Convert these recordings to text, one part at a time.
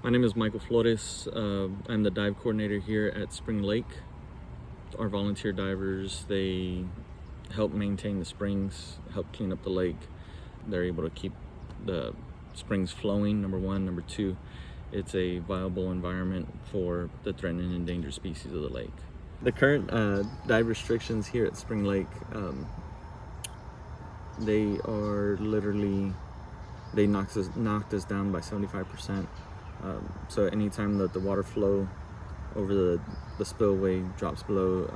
My name is Michael Flores. I'm the dive coordinator here at Spring Lake. Our volunteer divers, they help maintain the springs, help clean up the lake. They're able to keep the springs flowing, number one. Number two, it's a viable environment for the threatened and endangered species of the lake. The current dive restrictions here at Spring Lake, they are literally, they knocked us down by 75%. So anytime that the water flow over the spillway drops below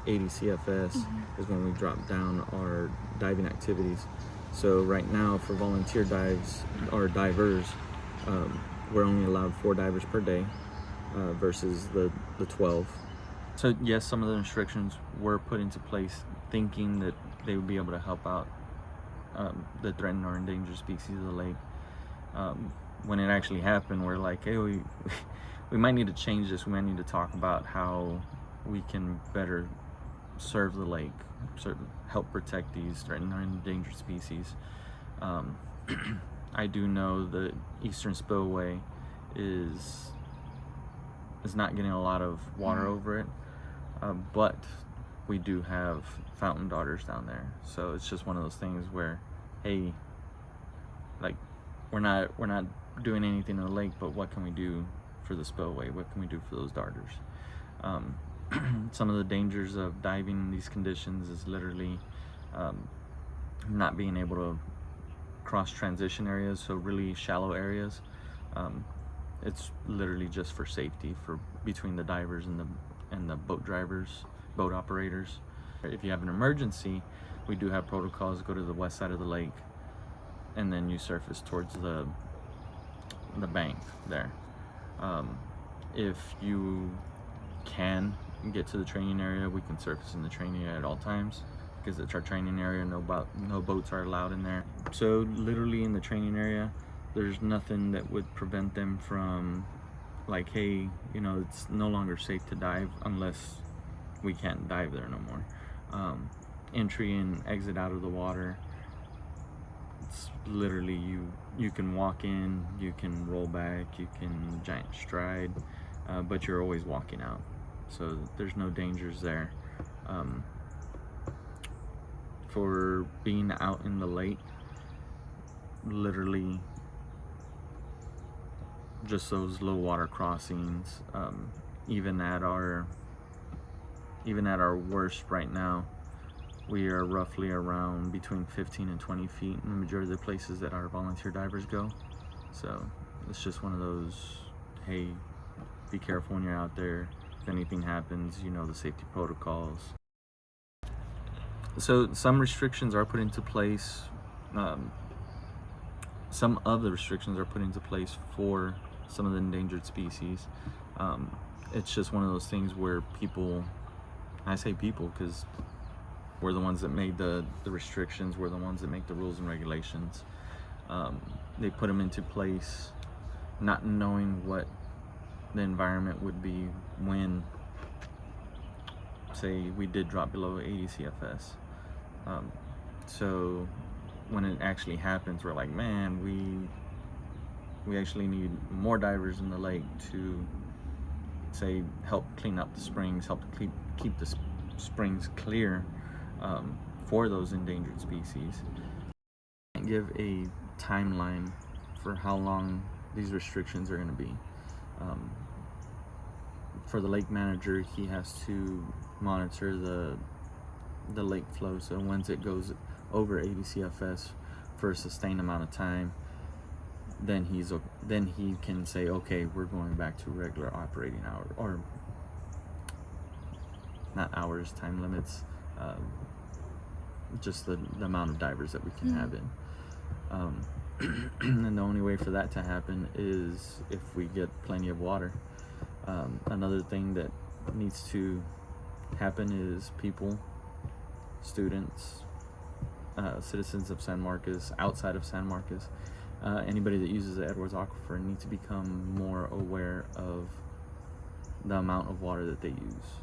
80 CFS is when we drop down our diving activities. So right now for volunteer dives or divers, we're only allowed 4 divers per day versus the 12. So yes, some of the restrictions were put into place thinking that they would be able to help out the threatened or endangered species of the lake. When it actually happened, we're like, hey, we might need to change this. We might need to talk about how we can better serve the lake, help protect these threatened or endangered species. I do know the Eastern Spillway is not getting a lot of water over it, but we do have fountain daughters down there. So it's just one of those things where, hey, like, we're not doing anything in the lake, but what can we do for the spillway? What can we do for those darters? Some of the dangers of diving in these conditions is literally not being able to cross transition areas, so really shallow areas. It's literally just for safety between the divers and the boat drivers, boat operators. If you have an emergency, we do have protocols. Go to the west side of the lake, and then you surface towards the bank there. If you can get to the training area, we can surface in the training area at all times because it's our training area. No boats are allowed in there. So literally in the training area, there's nothing that would prevent them from, like, hey, you know, it's no longer safe to dive unless we can't dive there no more. Entry and exit out of the water, it's literally you can walk in, you can roll back, you can giant stride, but you're always walking out, so there's no dangers there. For being out in the lake, literally just those low water crossings, even at our worst right now, we are roughly around between 15 and 20 feet in the majority of the places that our volunteer divers go. So it's just one of those, hey, be careful when you're out there. If anything happens, you know the safety protocols. So some restrictions are put into place. Some of the restrictions are put into place for some of the endangered species. It's just one of those things where people, I say people because we're the ones that made the restrictions, we're the ones that make the rules and regulations. They put them into place not knowing what the environment would be when, say, we did drop below 80 CFS. So when it actually happens, we're like, man, we actually need more divers in the lake to, say, help clean up the springs, help to keep the springs clear for those endangered species. I can't give a timeline for how long these restrictions are going to be. For the lake manager, he has to monitor the lake flow. So once it goes over 80 CFS for a sustained amount of time, then he can say, okay, we're going back to regular operating hours, or not hours, time limits, just the amount of divers that we can have in. And the only way for that to happen is if we get plenty of water. Another thing that needs to happen is people, students, citizens of San Marcos, outside of San Marcos, anybody that uses the Edwards Aquifer needs to become more aware of the amount of water that they use.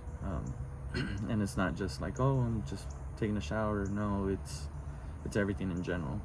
And it's not just like, oh, I'm just taking a shower. No, it's everything in general.